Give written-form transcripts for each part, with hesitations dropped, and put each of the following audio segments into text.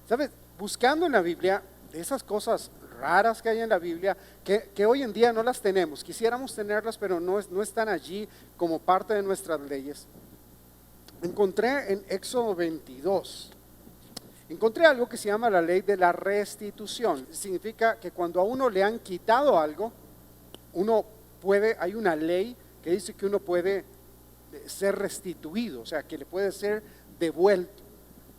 ¿Sabes? Buscando en la Biblia, de esas cosas raras que hay en la Biblia, que hoy en día no las tenemos, quisiéramos tenerlas, pero no están allí como parte de nuestras leyes. Encontré en Éxodo 22, encontré algo que se llama la ley de la restitución. Significa que cuando a uno le han quitado algo, hay una ley que dice que uno puede ser restituido, o sea, que le puede ser devuelto.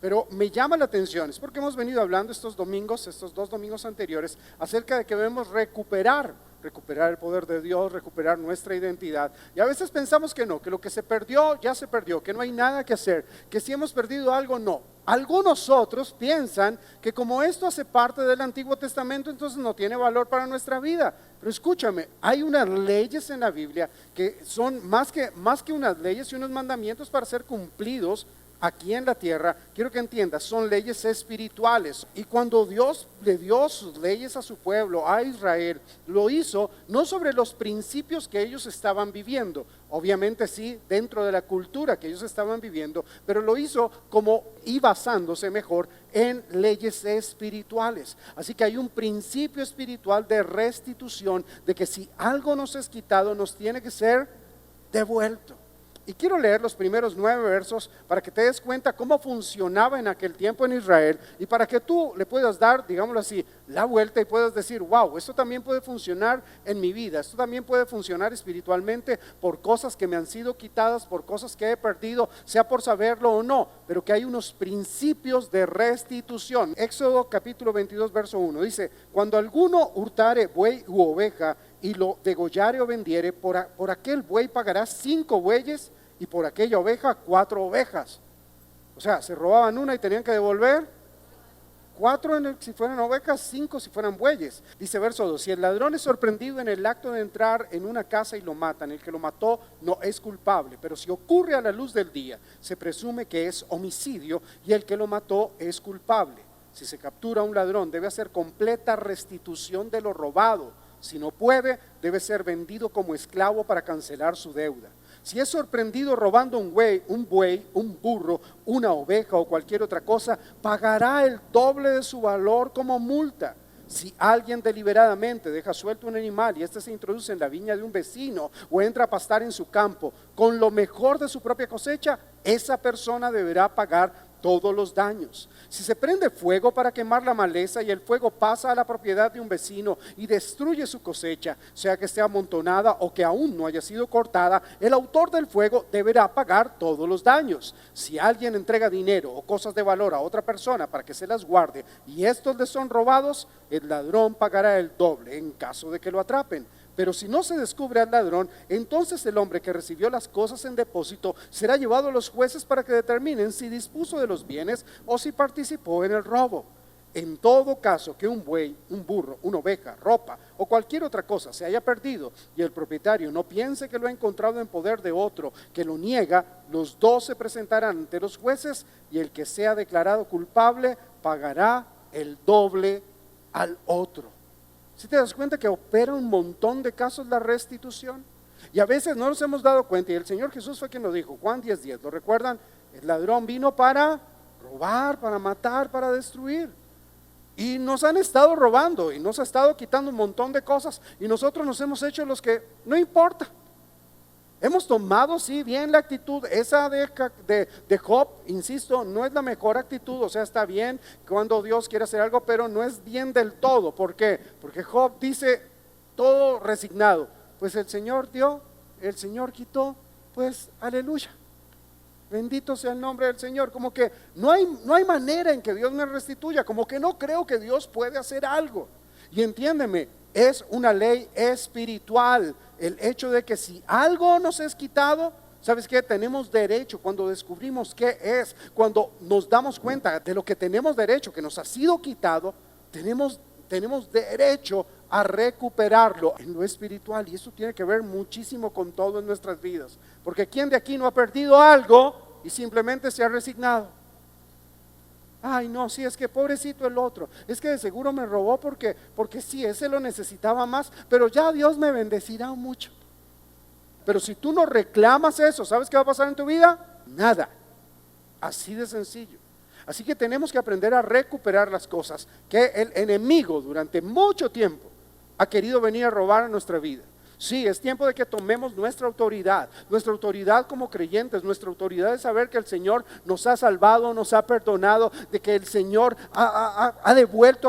Pero me llama la atención, es porque hemos venido hablando estos 2 domingos anteriores, acerca de que debemos recuperar el poder de Dios, recuperar nuestra identidad. Y a veces pensamos que no, que lo que se perdió, ya se perdió, que no hay nada que hacer, que si hemos perdido algo, no. Algunos otros piensan que como esto hace parte del Antiguo Testamento, entonces no tiene valor para nuestra vida. Pero escúchame, hay unas leyes en la Biblia que son más que unas leyes y unos mandamientos para ser cumplidos aquí en la tierra. Quiero que entiendas, son leyes espirituales. Y cuando Dios le dio sus leyes a su pueblo, a Israel, lo hizo no sobre los principios que ellos estaban viviendo, obviamente sí, dentro de la cultura que ellos estaban viviendo, pero lo hizo como y basándose mejor en leyes espirituales. Así que hay un principio espiritual de restitución, de que si algo nos es quitado, nos tiene que ser devuelto. Y quiero leer los primeros 9 versos para que te des cuenta cómo funcionaba en aquel tiempo en Israel, y para que tú le puedas dar, digámoslo así, la vuelta y puedas decir, wow, esto también puede funcionar en mi vida, esto también puede funcionar espiritualmente por cosas que me han sido quitadas, por cosas que he perdido, sea por saberlo o no, pero que hay unos principios de restitución. Éxodo capítulo 22 verso 1 dice: cuando alguno hurtare buey u oveja y lo degollare o vendiere, por aquel buey pagará 5 bueyes, y por aquella oveja 4 ovejas. O sea, se robaban una y tenían que devolver 4 si fueran ovejas, 5 si fueran bueyes. Dice verso 2: si el ladrón es sorprendido en el acto de entrar en una casa y lo matan, el que lo mató no es culpable, pero si ocurre a la luz del día, se presume que es homicidio y el que lo mató es culpable. Si se captura a un ladrón, debe hacer completa restitución de lo robado. Si no puede, debe ser vendido como esclavo para cancelar su deuda. Si es sorprendido robando un buey, un burro, una oveja o cualquier otra cosa, pagará el doble de su valor como multa. Si alguien deliberadamente deja suelto un animal y éste se introduce en la viña de un vecino o entra a pastar en su campo con lo mejor de su propia cosecha, esa persona deberá pagar todos los daños. Si se prende fuego para quemar la maleza y el fuego pasa a la propiedad de un vecino y destruye su cosecha, sea que esté amontonada o que aún no haya sido cortada, el autor del fuego deberá pagar todos los daños. Si alguien entrega dinero o cosas de valor a otra persona para que se las guarde y estos le son robados, el ladrón pagará el doble en caso de que lo atrapen. Pero si no se descubre al ladrón, entonces el hombre que recibió las cosas en depósito será llevado a los jueces para que determinen si dispuso de los bienes o si participó en el robo. En todo caso que un buey, un burro, una oveja, ropa o cualquier otra cosa se haya perdido y el propietario no piense que lo ha encontrado en poder de otro que lo niega, los 2 se presentarán ante los jueces y el que sea declarado culpable pagará el doble al otro. Si te das cuenta que opera un montón de casos la restitución, y a veces no nos hemos dado cuenta, y el Señor Jesús fue quien lo dijo, Juan 10:10, ¿lo recuerdan? El ladrón vino para robar, para matar, para destruir, y nos han estado robando y nos ha estado quitando un montón de cosas, y nosotros nos hemos hecho los que no importa. Hemos tomado, sí, bien la actitud, esa de Job, insisto, no es la mejor actitud, o sea, está bien cuando Dios quiere hacer algo, pero no es bien del todo. ¿Por qué? Porque Job dice todo resignado, pues el Señor dio, el Señor quitó, pues aleluya, bendito sea el nombre del Señor. Como que no hay manera en que Dios me restituya, como que no creo que Dios puede hacer algo. Y entiéndeme, es una ley espiritual el hecho de que si algo nos es quitado, ¿sabes qué? Tenemos derecho, cuando descubrimos qué es, cuando nos damos cuenta de lo que tenemos derecho, que nos ha sido quitado, tenemos derecho a recuperarlo en lo espiritual. Y eso tiene que ver muchísimo con todo en nuestras vidas, porque ¿quién de aquí no ha perdido algo y simplemente se ha resignado? Ay no, sí, es que pobrecito el otro, es que de seguro me robó porque sí, ese lo necesitaba más, pero ya Dios me bendecirá mucho. Pero si tú no reclamas eso, ¿sabes qué va a pasar en tu vida? Nada, así de sencillo. Así que tenemos que aprender a recuperar las cosas que el enemigo durante mucho tiempo ha querido venir a robar a nuestra vida. Sí, es tiempo de que tomemos nuestra autoridad como creyentes, nuestra autoridad de saber que el Señor nos ha salvado, nos ha perdonado, de que el Señor ha vuelto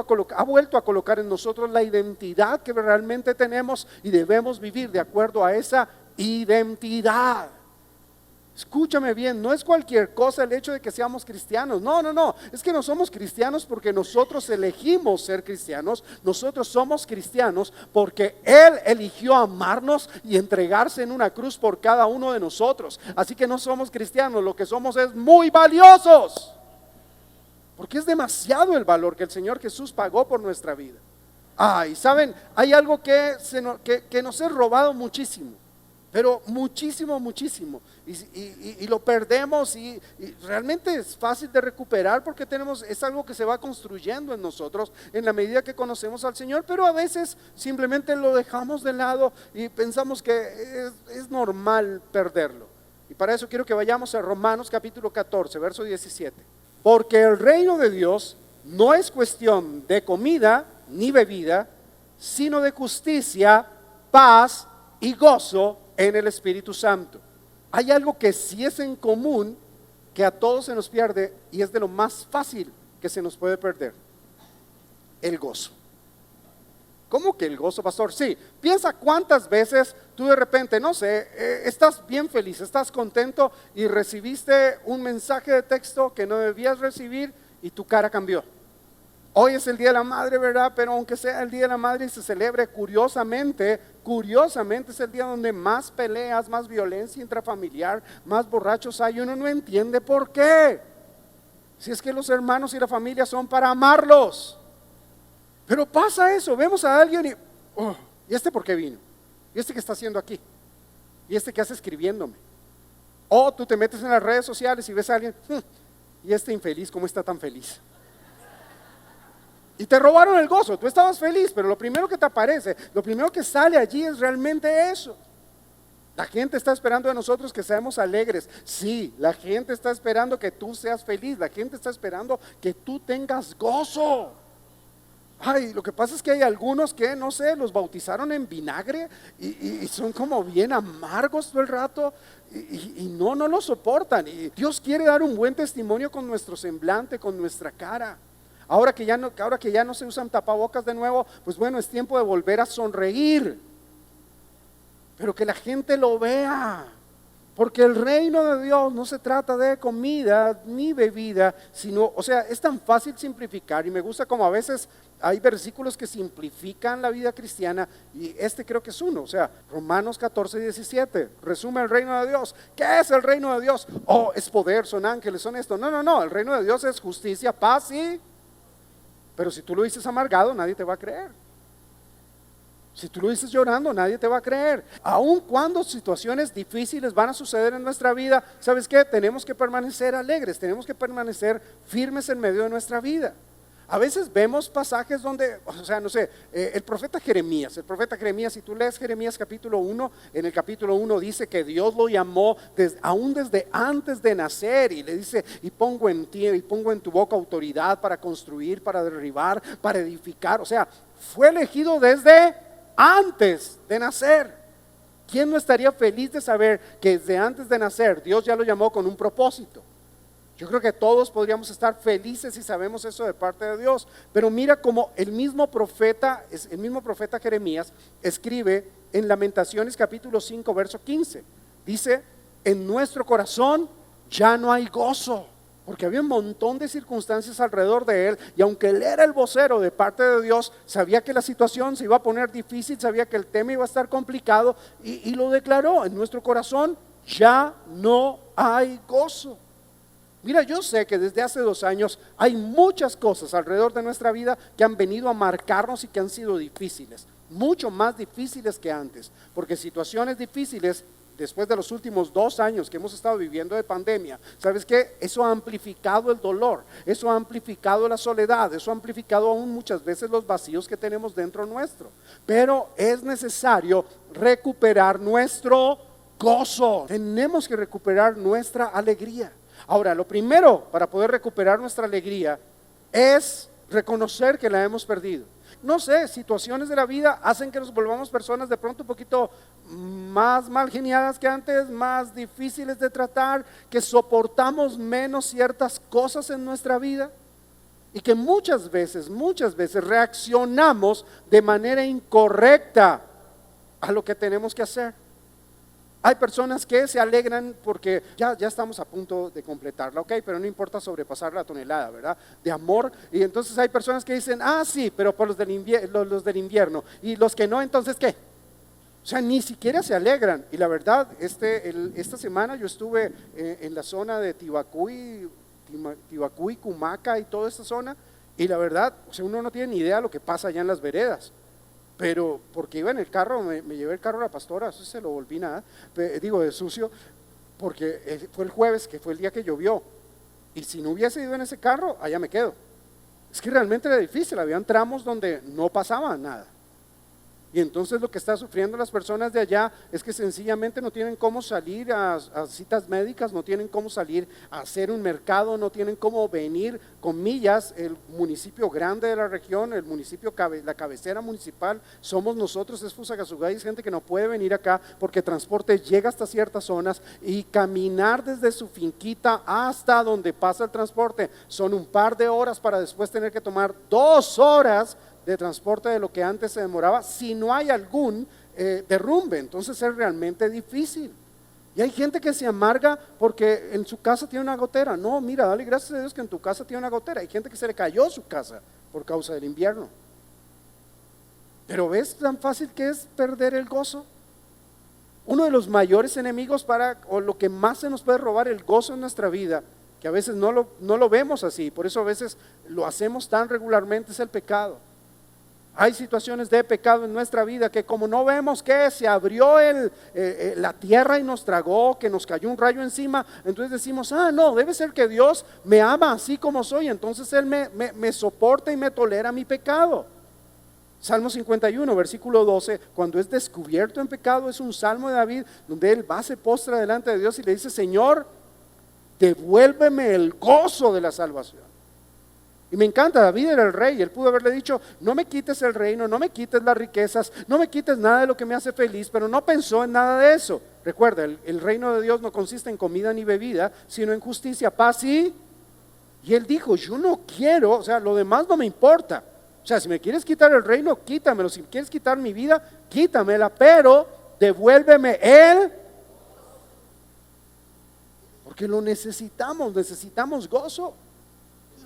a colocar en nosotros la identidad que realmente tenemos y debemos vivir de acuerdo a esa identidad. Escúchame bien, no es cualquier cosa el hecho de que seamos cristianos. No, es que no somos cristianos porque nosotros elegimos ser cristianos. Nosotros somos cristianos porque Él eligió amarnos y entregarse en una cruz por cada uno de nosotros. Así que no somos cristianos, lo que somos es muy valiosos, porque es demasiado el valor que el Señor Jesús pagó por nuestra vida. Y saben, hay algo que nos es robado muchísimo, pero muchísimo, y lo perdemos, y realmente es fácil de recuperar porque es algo que se va construyendo en nosotros en la medida que conocemos al Señor, pero a veces simplemente lo dejamos de lado y pensamos que es normal perderlo. Y para eso quiero que vayamos a Romanos capítulo 14, verso 17. Porque el reino de Dios no es cuestión de comida ni bebida, sino de justicia, paz y gozo en el Espíritu Santo. Hay algo que sí es en común, que a todos se nos pierde, y es de lo más fácil que se nos puede perder: el gozo. ¿Cómo que el gozo, pastor? Sí, piensa cuántas veces tú de repente, no sé, estás bien feliz, estás contento y recibiste un mensaje de texto que no debías recibir y tu cara cambió. Hoy es el Día de la Madre, ¿verdad? Pero aunque sea el Día de la Madre y se celebre, curiosamente es el día donde más peleas, más violencia intrafamiliar, más borrachos hay. Uno no entiende por qué. Si es que los hermanos y la familia son para amarlos. Pero pasa eso, vemos a alguien ¿y este por qué vino? ¿Y este qué está haciendo aquí? ¿Y este qué hace escribiéndome? O tú te metes en las redes sociales y ves a alguien, ¿y este infeliz cómo está tan feliz? Y te robaron el gozo. Tú estabas feliz, pero lo primero que te aparece, lo primero que sale allí es realmente eso. La gente está esperando de nosotros que seamos alegres. Sí, la gente está esperando que tú seas feliz. La gente está esperando que tú tengas gozo. Lo que pasa es que hay algunos que, no sé, los bautizaron en vinagre y son como bien amargos todo el rato y no lo soportan. Y Dios quiere dar un buen testimonio con nuestro semblante, con nuestra cara. Ahora que ya no se usan tapabocas de nuevo, pues bueno, es tiempo de volver a sonreír, pero que la gente lo vea, porque el reino de Dios no se trata de comida ni bebida, sino, es tan fácil simplificar, y me gusta como a veces hay versículos que simplifican la vida cristiana, y este creo que es uno. Romanos 14, 17 resume el reino de Dios. ¿Qué es el reino de Dios? Es poder, son ángeles, son esto. No, el reino de Dios es justicia, paz y... Pero si tú lo dices amargado, nadie te va a creer. Si tú lo dices llorando, nadie te va a creer. Aun cuando situaciones difíciles van a suceder en nuestra vida, ¿sabes qué? Tenemos que permanecer alegres, tenemos que permanecer firmes en medio de nuestra vida. A veces vemos pasajes donde, el profeta Jeremías, si tú lees Jeremías capítulo 1, en el capítulo 1 dice que Dios lo llamó aún desde antes de nacer, y le dice, y pongo en ti, y pongo en tu boca autoridad para construir, para derribar, para edificar. Fue elegido desde antes de nacer. ¿Quién no estaría feliz de saber que desde antes de nacer Dios ya lo llamó con un propósito? Yo creo que todos podríamos estar felices si sabemos eso de parte de Dios. Pero mira cómo el mismo profeta Jeremías escribe en Lamentaciones capítulo 5 verso 15. Dice, en nuestro corazón ya no hay gozo, porque había un montón de circunstancias alrededor de él, y aunque él era el vocero de parte de Dios, sabía que la situación se iba a poner difícil, sabía que el tema iba a estar complicado, y lo declaró: en nuestro corazón ya no hay gozo. Mira, yo sé que desde hace 2 años hay muchas cosas alrededor de nuestra vida que han venido a marcarnos y que han sido difíciles, mucho más difíciles que antes, porque situaciones difíciles después de los últimos 2 años que hemos estado viviendo de pandemia, ¿sabes qué? Eso ha amplificado el dolor, eso ha amplificado la soledad, eso ha amplificado aún muchas veces los vacíos que tenemos dentro nuestro. Pero es necesario recuperar nuestro gozo, tenemos que recuperar nuestra alegría. Ahora, lo primero para poder recuperar nuestra alegría es reconocer que la hemos perdido. No sé, situaciones de la vida hacen que nos volvamos personas de pronto un poquito más mal geniadas que antes, más difíciles de tratar, que soportamos menos ciertas cosas en nuestra vida y que muchas veces reaccionamos de manera incorrecta a lo que tenemos que hacer. Hay personas que se alegran porque ya estamos a punto de completarla, ok, pero no importa sobrepasar la tonelada, ¿verdad? De amor. Y entonces hay personas que dicen, sí, pero por los del invierno. Y los que no, entonces, ¿qué? O sea, ni siquiera se alegran. Y la verdad, esta semana yo estuve en la zona de Tibacuy, Cumaca y toda esa zona. Y la verdad, o sea, uno no tiene ni idea de lo que pasa allá en las veredas. Pero porque iba en el carro, me llevé el carro a la pastora, eso se lo volví nada, de sucio, porque fue el jueves, que fue el día que llovió, y si no hubiese ido en ese carro, allá me quedo. Es que realmente era difícil, habían tramos donde no pasaba nada. Y entonces lo que están sufriendo las personas de allá es que sencillamente no tienen cómo salir a citas médicas, no tienen cómo salir a hacer un mercado, no tienen cómo venir, comillas, el municipio grande de la región, el municipio, la cabecera municipal, somos nosotros, es Fusagasugá, y es gente que no puede venir acá porque transporte llega hasta ciertas zonas y caminar desde su finquita hasta donde pasa el transporte son un par de horas para después tener que tomar 2 horas de transporte de lo que antes se demoraba si no hay algún derrumbe. Entonces es realmente difícil. Y hay gente que se amarga porque en su casa tiene una gotera. No, mira, dale gracias a Dios que en tu casa tiene una gotera. Hay gente que se le cayó su casa por causa del invierno. Pero ¿ves tan fácil que es perder el gozo? Uno de los mayores enemigos o lo que más se nos puede robar el gozo en nuestra vida, que a veces no lo vemos así, por eso a veces lo hacemos tan regularmente, es el pecado. Hay situaciones de pecado en nuestra vida que como no vemos que se abrió la tierra y nos tragó, que nos cayó un rayo encima, entonces decimos, no, debe ser que Dios me ama así como soy, entonces Él me soporta y me tolera mi pecado. Salmo 51, versículo 12, cuando es descubierto en pecado, es un salmo de David donde él va, se postra delante de Dios y le dice, Señor, devuélveme el gozo de la salvación. Y me encanta, David era el rey, él pudo haberle dicho, no me quites el reino, no me quites las riquezas, no me quites nada de lo que me hace feliz, pero no pensó en nada de eso. Recuerda, el reino de Dios no consiste en comida ni bebida, sino en justicia, paz y él dijo, yo no quiero, o sea, lo demás no me importa. O sea, si me quieres quitar el reino, quítamelo, si quieres quitar mi vida, quítamela, pero devuélveme él, porque lo necesitamos gozo.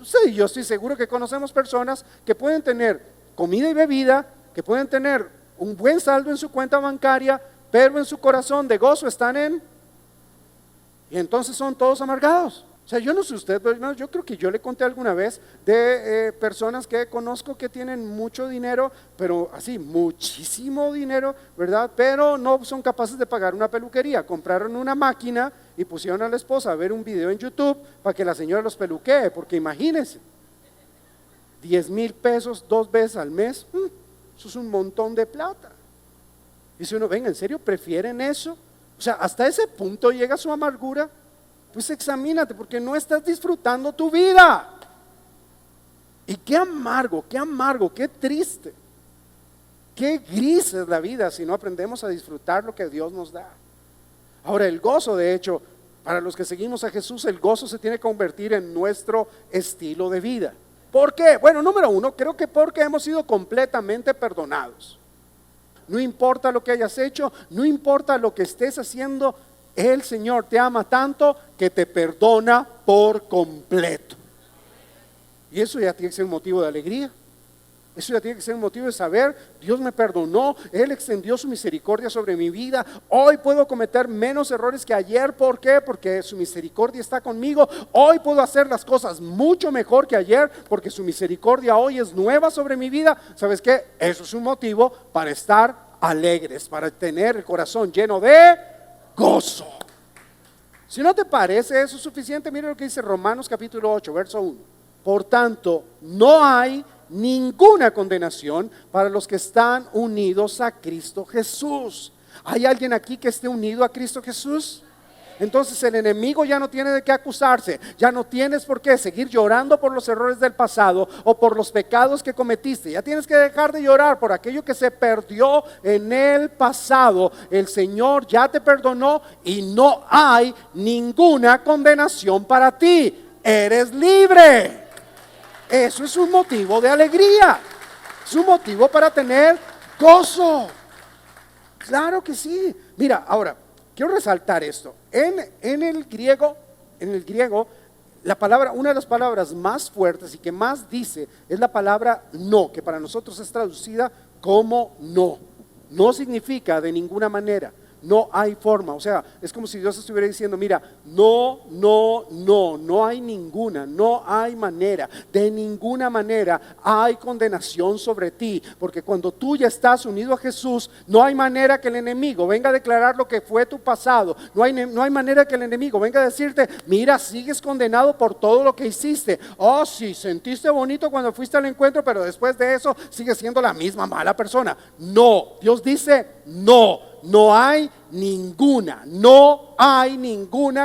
Sí, yo estoy seguro que conocemos personas que pueden tener comida y bebida, que pueden tener un buen saldo en su cuenta bancaria, pero en su corazón de gozo están y entonces son todos amargados. O sea, yo no sé usted, pero yo creo que yo le conté alguna vez de personas que conozco que tienen mucho dinero, pero así, muchísimo dinero, ¿verdad? Pero no son capaces de pagar una peluquería. Compraron una máquina y pusieron a la esposa a ver un video en YouTube para que la señora los peluquee, porque imagínense, 10,000 pesos 2 veces al mes, eso es un montón de plata. Dice uno, venga, ¿en serio prefieren eso? O sea, hasta ese punto llega su amargura. Pues examínate porque no estás disfrutando tu vida. Y qué amargo, qué triste, qué gris es la vida si no aprendemos a disfrutar lo que Dios nos da. Ahora el gozo, de hecho, para los que seguimos a Jesús, el gozo se tiene que convertir en nuestro estilo de vida. ¿Por qué? Bueno, número 1, creo que porque hemos sido completamente perdonados. No importa lo que hayas hecho, no importa lo que estés haciendo, el Señor te ama tanto que te perdona por completo. Y eso ya tiene que ser un motivo de alegría. Eso ya tiene que ser un motivo de saber, Dios me perdonó, Él extendió su misericordia sobre mi vida. Hoy puedo cometer menos errores que ayer. ¿Por qué? Porque su misericordia está conmigo. Hoy puedo hacer las cosas mucho mejor que ayer porque su misericordia hoy es nueva sobre mi vida. ¿Sabes qué? Eso es un motivo para estar alegres, para tener el corazón lleno de gozo. Si no te parece eso suficiente, mira lo que dice Romanos capítulo 8, verso 1. Por tanto, no hay ninguna condenación para los que están unidos a Cristo Jesús. ¿Hay alguien aquí que esté unido a Cristo Jesús? Entonces el enemigo ya no tiene de qué acusarse, ya no tienes por qué seguir llorando por los errores del pasado o por los pecados que cometiste. Ya tienes que dejar de llorar por aquello que se perdió en el pasado. El Señor ya te perdonó y no hay ninguna condenación para ti. Eres libre. Eso es un motivo de alegría, es un motivo para tener gozo. Claro que sí. Mira, ahora quiero resaltar esto. En el griego, la palabra, una de las palabras más fuertes y que más dice es la palabra no, que para nosotros es traducida como no. No significa de ninguna manera. No hay forma, o sea, es como si Dios estuviera diciendo, mira, no hay ninguna, no hay manera, de ninguna manera hay condenación sobre ti, porque cuando tú ya estás unido a Jesús, no hay manera que el enemigo venga a declarar lo que fue tu pasado, no hay manera que el enemigo venga a decirte, mira, sigues condenado por todo lo que hiciste. Oh, sí, sentiste bonito cuando fuiste al encuentro, pero después de eso sigues siendo la misma mala persona. No, Dios dice, no hay ninguna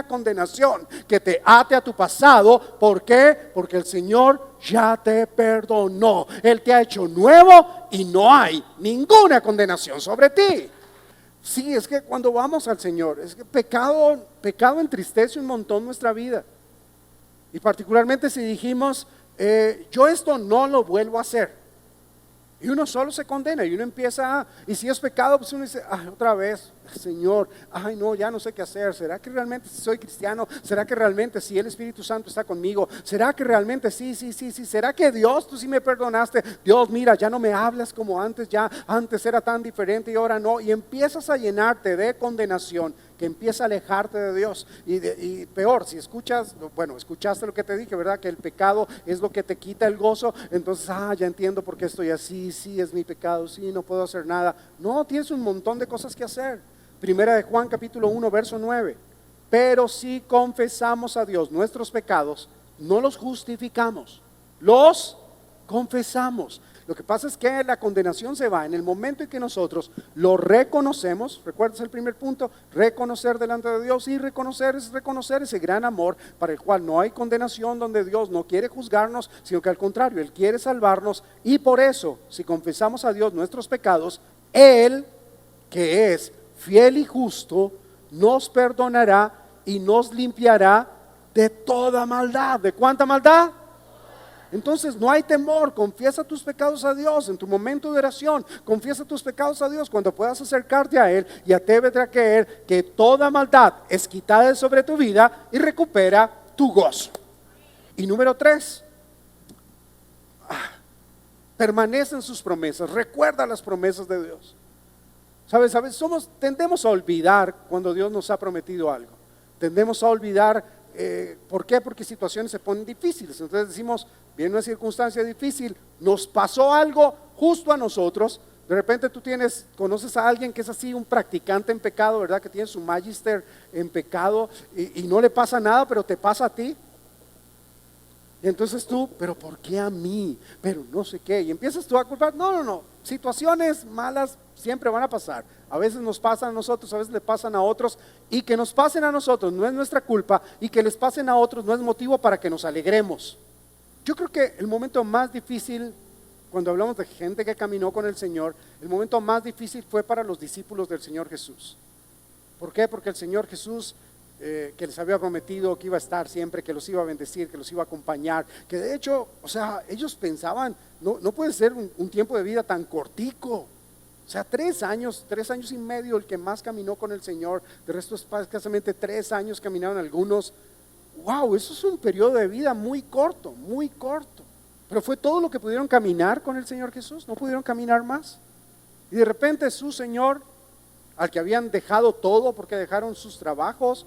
condenación que te ate a tu pasado. ¿Por qué? Porque el Señor ya te perdonó. Él te ha hecho nuevo y no hay ninguna condenación sobre ti. Sí, es que cuando vamos al Señor, es que pecado entristece un montón nuestra vida. Y particularmente si dijimos, yo esto no lo vuelvo a hacer. Y uno solo se condena y uno empieza, y si es pecado, pues uno dice, otra vez, Señor, no, ya no sé qué hacer. ¿Será que realmente soy cristiano? ¿Será que realmente sí el Espíritu Santo está conmigo? ¿Será que realmente sí? ¿Será que Dios, tú sí me perdonaste? Dios, mira, ya no me hablas como antes, ya antes era tan diferente y ahora no. Y empiezas a llenarte de condenación que empieza a alejarte de Dios. Y peor, si escuchaste lo que te dije, ¿verdad? Que el pecado es lo que te quita el gozo. Entonces, ya entiendo por qué estoy así. Sí, es mi pecado, sí, no puedo hacer nada. No, tienes un montón de cosas que hacer. Primera de Juan capítulo 1 verso 9. Pero si confesamos a Dios nuestros pecados, no los justificamos, los confesamos. Lo que pasa es que la condenación se va en el momento en que nosotros lo reconocemos. ¿Recuerdas el primer punto? Reconocer delante de Dios, y reconocer es reconocer ese gran amor para el cual no hay condenación, donde Dios no quiere juzgarnos, sino que al contrario, Él quiere salvarnos. Y por eso, si confesamos a Dios nuestros pecados, Él, que es fiel y justo, nos perdonará y nos limpiará de toda maldad. ¿De cuánta maldad? Entonces no hay temor, confiesa tus pecados a Dios en tu momento de oración, confiesa tus pecados a Dios cuando puedas acercarte a Él, y atrévete a creer que toda maldad es quitada de sobre tu vida y recupera tu gozo. Y número 3, permanece en sus promesas, recuerda las promesas de Dios. ¿Sabes? Tendemos a olvidar cuando Dios nos ha prometido algo, tendemos a olvidar. ¿Por qué? Porque situaciones se ponen difíciles. Entonces decimos, viene una circunstancia difícil, nos pasó algo justo a nosotros. De repente tú conoces a alguien que es así, un practicante en pecado, ¿verdad? Que tiene su magister en pecado y no le pasa nada, pero te pasa a ti. Y entonces tú, pero ¿por qué a mí? Pero no sé qué. Y empiezas tú a culpar. No. Situaciones malas siempre van a pasar. A veces nos pasan a nosotros, a veces le pasan a otros. Y que nos pasen a nosotros no es nuestra culpa. Y que les pasen a otros no es motivo para que nos alegremos. Yo creo que el momento más difícil, cuando hablamos de gente que caminó con el Señor, el momento más difícil fue para los discípulos del Señor Jesús. ¿Por qué? Porque el Señor Jesús, que les había prometido que iba a estar siempre, que los iba a bendecir, que los iba a acompañar, que de hecho, ellos pensaban, no puede ser un tiempo de vida tan cortico. 3 años y medio el que más caminó con el Señor, de resto escasamente 3 años caminaron algunos. Wow, eso es un periodo de vida muy corto, pero fue todo lo que pudieron caminar con el Señor Jesús, no pudieron caminar más. Y de repente su Señor, al que habían dejado todo porque dejaron sus trabajos,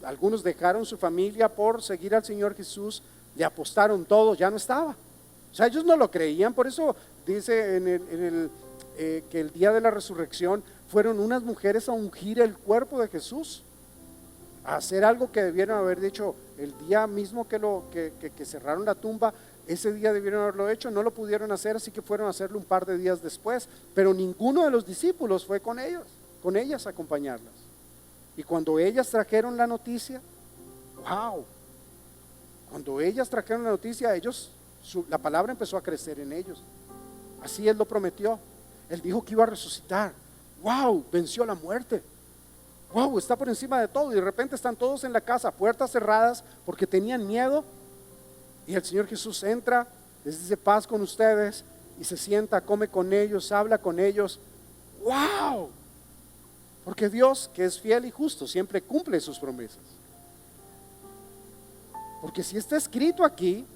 algunos dejaron su familia por seguir al Señor Jesús, le apostaron todo, ya no estaba. Ellos no lo creían. Por eso dice que el día de la resurrección fueron unas mujeres a ungir el cuerpo de Jesús, a hacer algo que debieron haber dicho el día mismo que cerraron la tumba. Ese día debieron haberlo hecho, no lo pudieron hacer, así que fueron a hacerlo un par de días después. Pero ninguno de los discípulos fue con ellas a acompañarlas. Y cuando ellas trajeron la noticia, wow, cuando ellas trajeron la noticia, la palabra empezó a crecer en ellos. Así Él lo prometió. Él dijo que iba a resucitar. Wow, venció la muerte. Wow, está por encima de todo. Y de repente están todos en la casa, puertas cerradas, porque tenían miedo. Y el Señor Jesús entra, les dice paz con ustedes, y se sienta, come con ellos, habla con ellos. Wow, porque Dios, que es fiel y justo, siempre cumple sus promesas. Porque si está escrito aquí,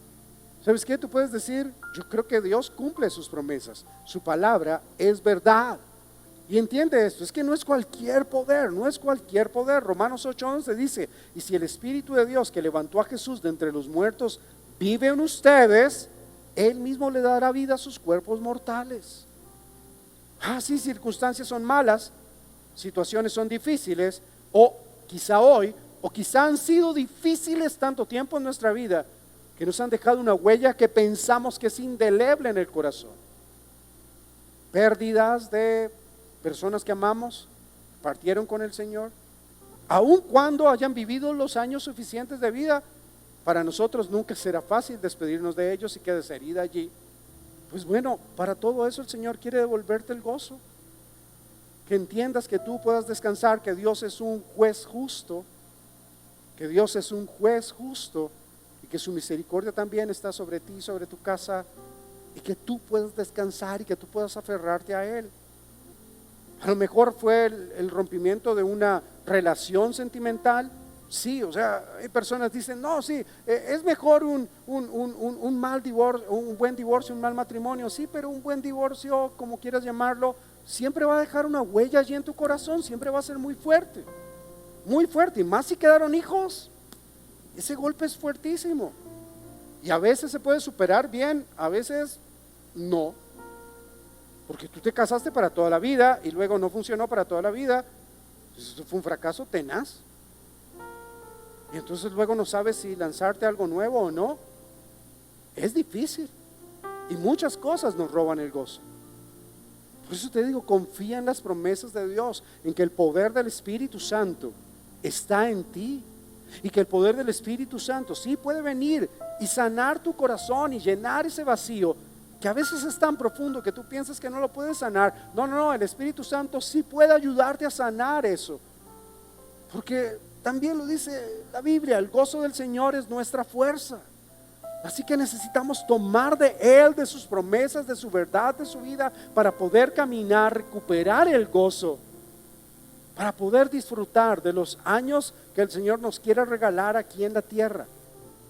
¿sabes qué? Tú puedes decir, yo creo que Dios cumple sus promesas, su palabra es verdad. Y entiende esto, es que no es cualquier poder, no es cualquier poder. Romanos 8:11 dice, y si el Espíritu de Dios que levantó a Jesús de entre los muertos vive en ustedes, Él mismo le dará vida a sus cuerpos mortales. Sí, circunstancias son malas, situaciones son difíciles, o quizá hoy, o quizá han sido difíciles tanto tiempo en nuestra vida, que nos han dejado una huella que pensamos que es indeleble en el corazón. Pérdidas de personas que amamos, partieron con el Señor, aun cuando hayan vivido los años suficientes de vida. Para nosotros nunca será fácil despedirnos de ellos y quedes herida allí. Pues bueno, para todo eso el Señor quiere devolverte el gozo, que entiendas que tú puedas descansar, que Dios es un juez justo, que Dios es un juez justo, y que su misericordia también está sobre ti, sobre tu casa, y que tú puedas descansar y que tú puedas aferrarte a Él. A lo mejor fue el rompimiento de una relación sentimental. Sí, o sea, hay personas que dicen, no, sí, es mejor un mal divorcio, un buen divorcio, un mal matrimonio. Sí, pero un buen divorcio, como quieras llamarlo, siempre va a dejar una huella allí en tu corazón, siempre va a ser muy fuerte, y más si quedaron hijos, ese golpe es fuertísimo. Y a veces se puede superar bien, a veces no, porque tú te casaste para toda la vida y luego no funcionó para toda la vida. Eso fue un fracaso tenaz. Y entonces luego no sabes si lanzarte a algo nuevo o no. Es difícil. Y muchas cosas nos roban el gozo. Por eso te digo, confía en las promesas de Dios, en que el poder del Espíritu Santo está en ti. Y que el poder del Espíritu Santo sí puede venir y sanar tu corazón y llenar ese vacío que a veces es tan profundo que tú piensas que no lo puedes sanar. No, el Espíritu Santo sí puede ayudarte a sanar eso. Porque también lo dice la Biblia, el gozo del Señor es nuestra fuerza. Así que necesitamos tomar de Él, de sus promesas, de su verdad, de su vida, para poder caminar, recuperar el gozo, para poder disfrutar de los años que el Señor nos quiere regalar aquí en la tierra.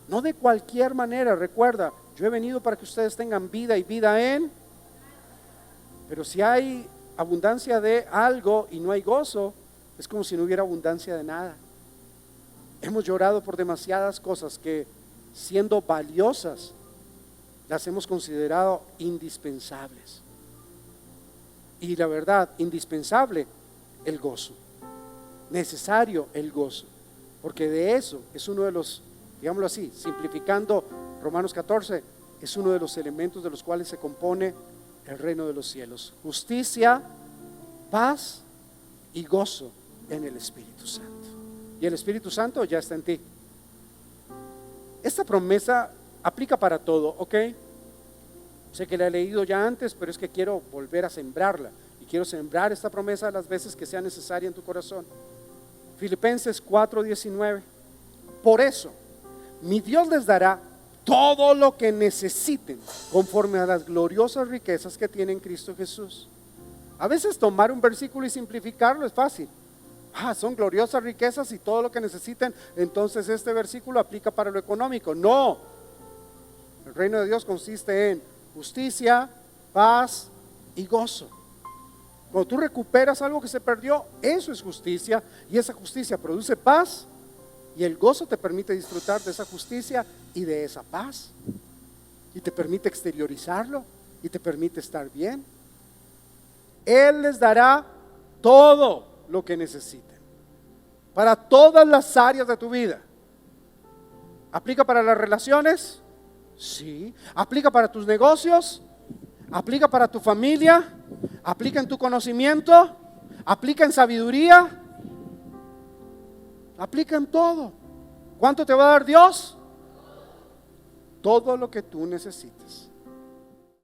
No de cualquier manera. Recuerda, yo he venido para que ustedes tengan vida y vida en. Pero si hay abundancia de algo y no hay gozo, es como si no hubiera abundancia de nada. Hemos llorado por demasiadas cosas que, siendo valiosas, las hemos considerado indispensables. Y la verdad, indispensable el gozo, necesario el gozo, porque de eso es uno de los, digámoslo así, simplificando Romanos 14, es uno de los elementos de los cuales se compone el reino de los cielos: justicia, paz y gozo en el Espíritu Santo. Y el Espíritu Santo ya está en ti. Esta promesa aplica para todo, ¿ok? Sé que la he leído ya antes, pero es que quiero volver a sembrarla. Y quiero sembrar esta promesa las veces que sea necesaria en tu corazón. Filipenses 4:19. Por eso, mi Dios les dará todo lo que necesiten conforme a las gloriosas riquezas que tiene en Cristo Jesús. A veces tomar un versículo y simplificarlo es fácil. Son gloriosas riquezas y todo lo que necesiten, entonces este versículo aplica para lo económico. No, el reino de Dios consiste en justicia, paz y gozo. Cuando tú recuperas algo que se perdió, eso es justicia, y esa justicia produce paz, y el gozo te permite disfrutar de esa justicia y de esa paz, y te permite exteriorizarlo, y te permite estar bien. Él les dará todo lo que necesiten para todas las áreas de tu vida. ¿Aplica para las relaciones? Sí. ¿Aplica para tus negocios? ¿Aplica para tu familia? ¿Aplica en tu conocimiento? ¿Aplica en sabiduría? Aplica en todo. ¿Cuánto te va a dar Dios? Todo lo que tú necesites.